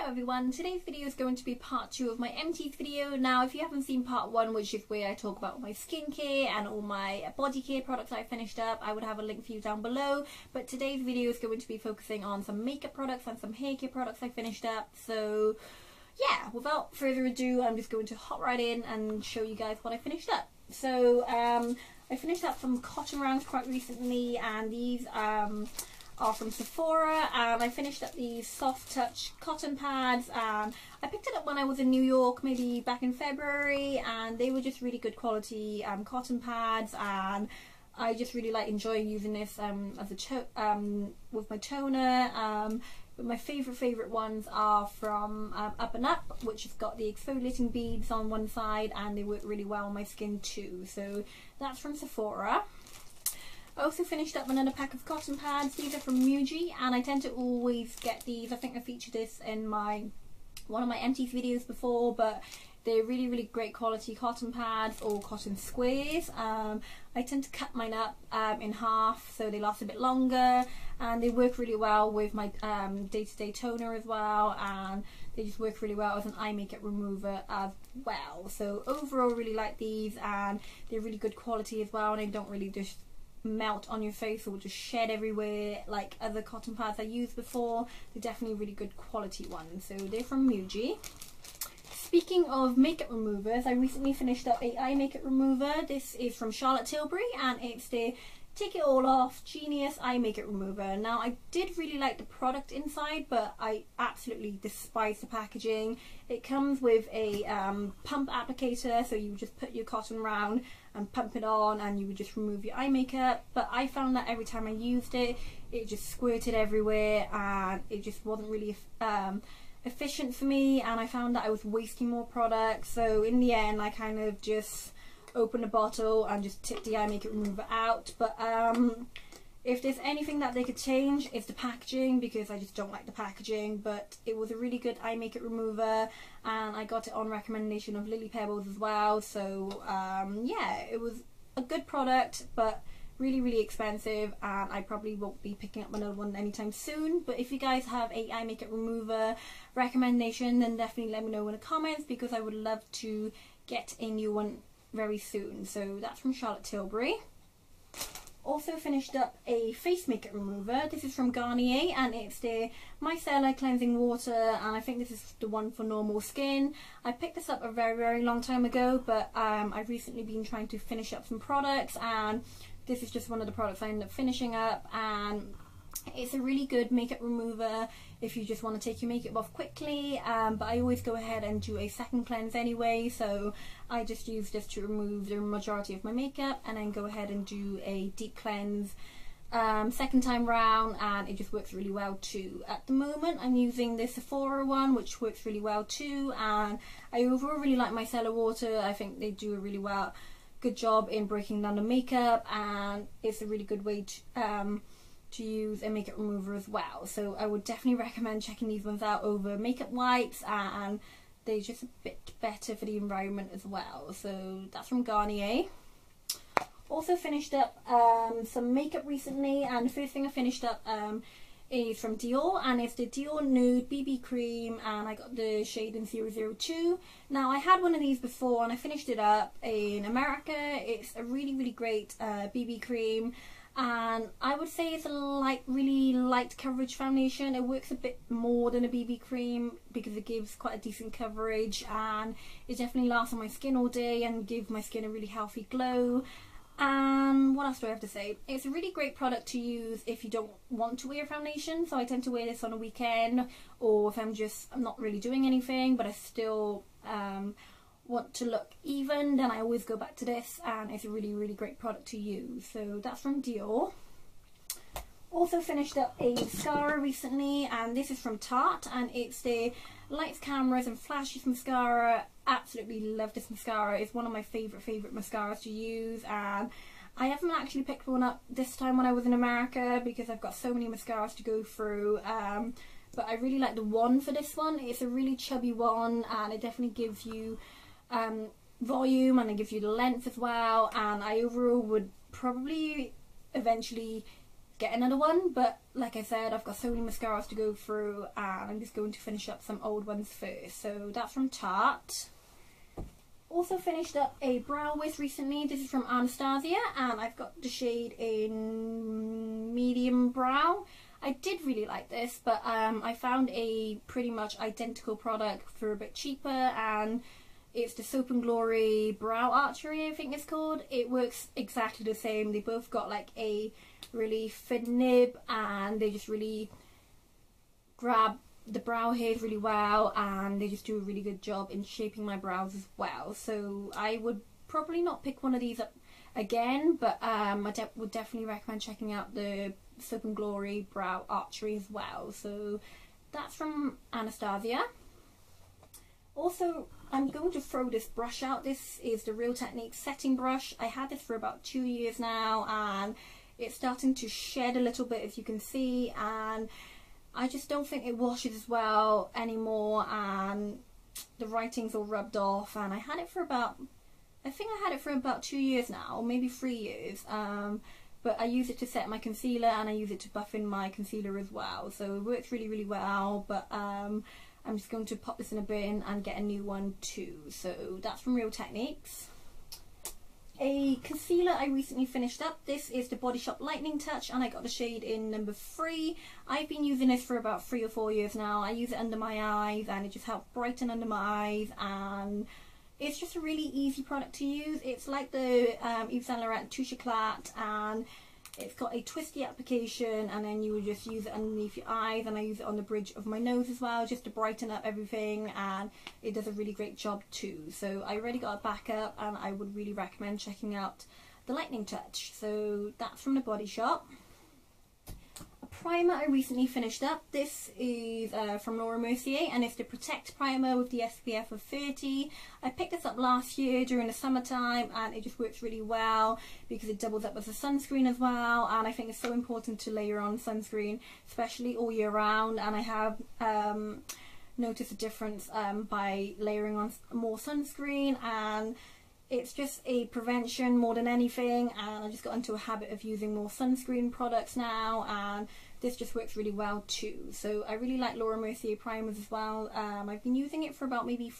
Hello everyone, today's video is going to be part 2 of my empties video. Now if you haven't seen part 1, which is where I talk about my skincare and all my body care products I finished up, I would have a link for you down below. But today's video is going to be focusing on some makeup products and some hair care products I finished up. So yeah, without further ado, I'm just going to hop right in and show you guys what I finished up. So I finished up some cotton rounds quite recently, and these are from Sephora, and I finished up these soft touch cotton pads, and I picked it up when I was in New York, maybe back in February, and they were just really good quality cotton pads, and I just really like enjoying using this as a with my toner. But my favourite ones are from Up and Up, which has got the exfoliating beads on one side, and they work really well on my skin too. So that's from Sephora. I also finished up another pack of cotton pads. These are from Muji, and I tend to always get these. I think I featured this in one of my empties videos before, but they're really great quality cotton pads or cotton squares. I tend to cut mine up in half so they last a bit longer, and they work really well with my day-to-day toner as well, and they just work really well as an eye makeup remover as well. So overall, really like these, and they're really good quality as well, and they don't really just melt on your face or just shed everywhere like other cotton pads I used before. They're definitely really good quality ones. So they're from Muji. Speaking of makeup removers, I recently finished up a eye makeup remover. This is from Tilbury, and it's the Take It All Off Genius Eye Makeup Remover. Now I did really like the product inside, but I absolutely despise the packaging. It comes with a pump applicator, so you just put your cotton round and pump it on, and you would just remove your eye makeup. But I found that every time I used it, it just squirted everywhere, and it just wasn't really efficient for me, and I found that I was wasting more product. So in the end, I kind of just opened a bottle and just tipped the eye makeup remover out. But if there's anything that they could change, it's the packaging, because I just don't like the packaging. But it was a really good eye makeup remover, and I got it on recommendation of Lily Pebbles as well. So yeah, it was a good product, but really expensive, and I probably won't be picking up another one anytime soon. But if you guys have a eye makeup remover recommendation, then definitely let me know in the comments, because I would love to get a new one very soon. So that's from Tilbury. Also finished up a face makeup remover. This is from Garnier, and it's the Micellar Cleansing Water, and I think this is the one for normal skin. I picked this up a very long time ago, but I've recently been trying to finish up some products, and this is just one of the products I ended up finishing up, and it's a really good makeup remover if you just want to take your makeup off quickly, but I always go ahead and do a second cleanse anyway, so I just use this to remove the majority of my makeup and then go ahead and do a deep cleanse second time round, and it just works really well too. At the moment I'm using the Sephora one, which works really well too, and I overall really like Micellar Water. I think they do a really good job in breaking down the makeup, and it's a really good way to use a makeup remover as well. So I would definitely recommend checking these ones out over makeup wipes, and they're just a bit better for the environment as well. So that's from Garnier. Also finished up some makeup recently, and the first thing I finished up is from Dior, and it's the Dior Nude BB Cream, and I got the shade in 002. Now I had one of these before, and I finished it up in America. It's a really great BB cream, and I would say it's a really light coverage foundation. It works a bit more than a BB cream because it gives quite a decent coverage, and it definitely lasts on my skin all day and gives my skin a really healthy glow. And what else do I have to say? It's a really great product to use if you don't want to wear foundation. So I tend to wear this on a weekend, or if I'm not really doing anything but I still want to look even, then I always go back to this, and it's a really great product to use. So that's from Dior. Also finished up a mascara recently, and this is from Tarte, and it's the Lights, Cameras and Flashes mascara. Absolutely love this mascara. It's one of my favorite mascaras to use, and I haven't actually picked one up this time when I was in America because I've got so many mascaras to go through, but I really like the wand for this one. It's a really chubby one, and it definitely gives you volume, and it gives you the length as well, and I overall would probably eventually get another one, but like I said, I've got so many mascaras to go through and I'm just going to finish up some old ones first. So that's from Tarte. Also finished up a brow wiz recently. This is from Anastasia and I've got the shade in medium brown. I did really like this, but I found a pretty much identical product for a bit cheaper, and it's the Soap and Glory Brow Archery, I think it's called. It works exactly the same. They both got like a really thin nib and they just really grab the brow hairs really well, and they just do a really good job in shaping my brows as well. So I would probably not pick one of these up again, but I would definitely recommend checking out the Soap and Glory Brow Archery as well. So that's from Anastasia. Also, I'm going to throw this brush out. This is the Real Techniques setting brush. I had this for about 2 years now and it's starting to shed a little bit, as you can see, and I just don't think it washes as well anymore, and the writing's all rubbed off. And I had it for about, I think I had it for about 2 years now, or maybe 3 years. But I use it to set my concealer and I use it to buff in my concealer as well. So it works really, really well. But I'm just going to pop this in a bin and get a new one too. So that's from Real Techniques. A concealer I recently finished up. This is the Body Shop Lightning Touch and I got the shade in number 3. I've been using this for about 3 or 4 years now. I use it under my eyes and it just helps brighten under my eyes, and it's just a really easy product to use. It's like the Yves Saint Laurent Touche Éclat, and it's got a twisty application, and then you would just use it underneath your eyes, and I use it on the bridge of my nose as well, just to brighten up everything, and it does a really great job too. So I already got a backup and I would really recommend checking out the Lightning Touch. So that's from the Body Shop. A primer I recently finished up. This is from Laura Mercier and it's the Protect Primer with the SPF of 30. I picked this up last year during the summertime and it just works really well because it doubles up as a sunscreen as well, and I think it's so important to layer on sunscreen, especially all year round, and I have noticed a difference by layering on more sunscreen, and it's just a prevention more than anything, and I just got into a habit of using more sunscreen products now, and this just works really well too. So I really like Laura Mercier primers as well. I've been using it for about maybe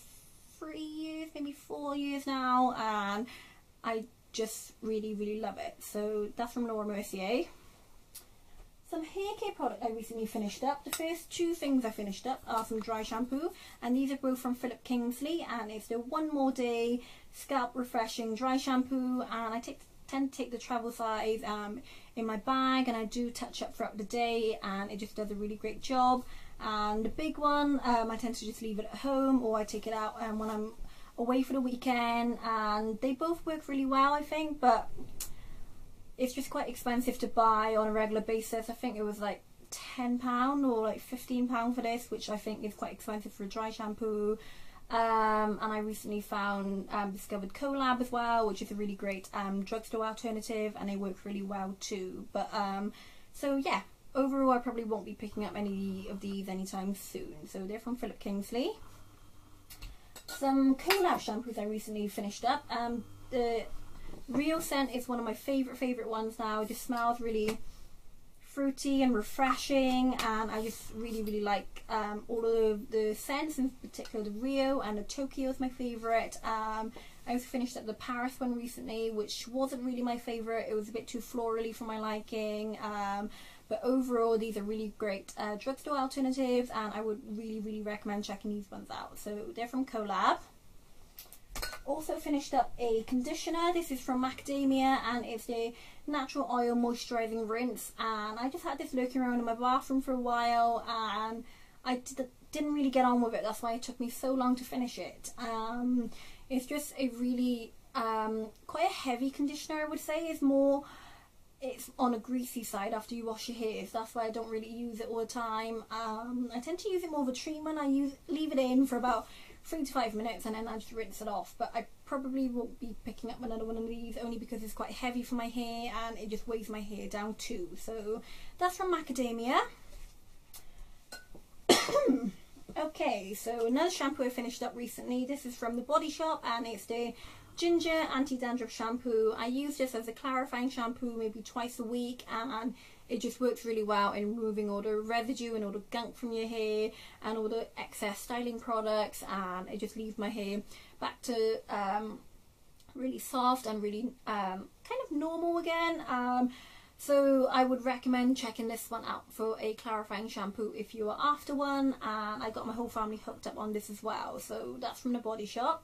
3 years, maybe 4 years now, and I just really love it. So that's from Laura Mercier. Some hair care product I recently finished up. The first 2 things I finished up are some dry shampoo, and these are both from Philip Kingsley, and it's the One More Day Scalp Refreshing Dry Shampoo, and I tend to take the travel size in my bag, and I do touch up throughout the day, and it just does a really great job. And the big one, I tend to just leave it at home, or I take it out when I'm away for the weekend, and they both work really well, I think, but it's just quite expensive to buy on a regular basis. I think it was like £10 or like £15 for this, which I think is quite expensive for a dry shampoo. And I recently discovered Collab as well, which is a really great drugstore alternative, and they work really well too. But so yeah, overall I probably won't be picking up any of these anytime soon. So they're from Philip Kingsley. Some Collab shampoos I recently finished up. The Rio scent is one of my favourite ones now. It just smells really fruity and refreshing, and I just really like all of the scents, in particular the Rio, and the Tokyo is my favourite. I also finished up the Paris one recently, which wasn't really my favourite. It was a bit too florally for my liking, but overall these are really great drugstore alternatives, and I would really recommend checking these ones out. So they're from Collab. Also finished up a conditioner. This is from Macadamia, and it's the Natural Oil Moisturising Rinse, and I just had this lurking around in my bathroom for a while, and I didn't really get on with it. That's why it took me so long to finish it. It's just a really quite a heavy conditioner, I would say. It's on a greasy side after you wash your hair, so that's why I don't really use it all the time. I tend to use it more of a treatment. I leave it in for about 3 to 5 minutes and then I just rinse it off, but I probably won't be picking up another one of these, only because it's quite heavy for my hair and it just weighs my hair down too. So that's from Macadamia. Okay, so another shampoo I finished up recently. This is from the Body Shop, and it's the Ginger Anti-Dandruff Shampoo. I use this as a clarifying shampoo maybe twice a week, and it just works really well in removing all the residue and all the gunk from your hair and all the excess styling products, and it just leaves my hair back to really soft and really kind of normal again. So I would recommend checking this one out for a clarifying shampoo if you are after one, and I got my whole family hooked up on this as well. So that's from the Body Shop.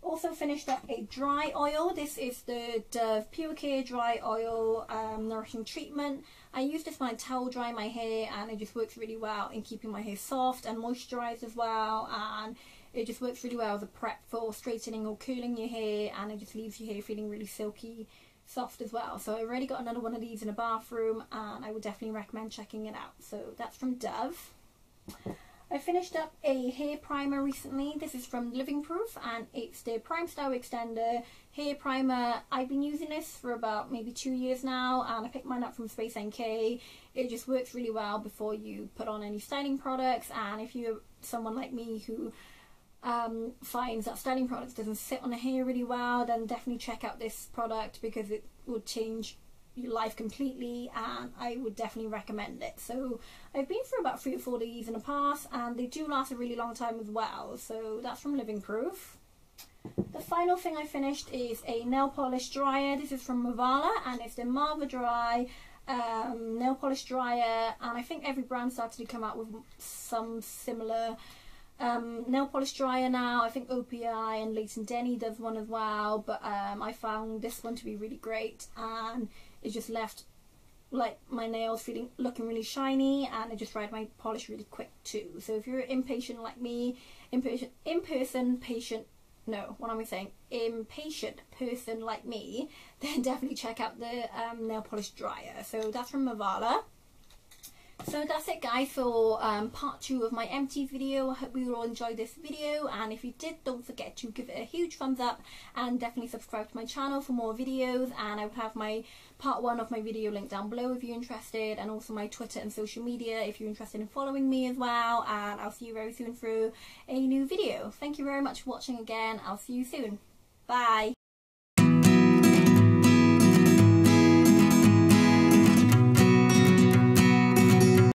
Also finished up a dry oil. This is the Dove Pure Care Dry Oil Nourishing Treatment. I use this when I towel dry my hair, and it just works really well in keeping my hair soft and moisturised as well, and it just works really well as a prep for straightening or curling your hair, and it just leaves your hair feeling really silky soft as well. So I already got another one of these in a bathroom, and I would definitely recommend checking it out. So that's from Dove. I finished up a hair primer recently. This is from Living Proof, and it's the Prime Style Extender hair primer. I've been using this for about maybe 2 years now, and I picked mine up from Space NK. It just works really well before you put on any styling products, and if you're someone like me who finds that styling products doesn't sit on the hair really well, then definitely check out this product because it would change your life completely, and I would definitely recommend it. So I've been through about 3 or 4 days in the past, and they do last a really long time as well. So that's from Living Proof. The final thing I finished is a nail polish dryer. This is from Mavala, and it's the Marva Dry nail polish dryer, and I think every brand started to come out with some similar nail polish dryer now. I think OPI and Leighton Denny does one as well, but I found this one to be really great, and it just left like my nails looking really shiny, and it just dried my polish really quick too. So if you're impatient like me, impatient person like me, then definitely check out the nail polish dryer. So that's from Mavala. So that's it guys for part 2 of my empties video. I hope you all enjoyed this video, and if you did, don't forget to give it a huge thumbs up and definitely subscribe to my channel for more videos, and I will have my part 1 of my video linked down below if you're interested, and also my Twitter and social media if you're interested in following me as well, and I'll see you very soon through a new video. Thank you very much for watching again. I'll see you soon. Bye.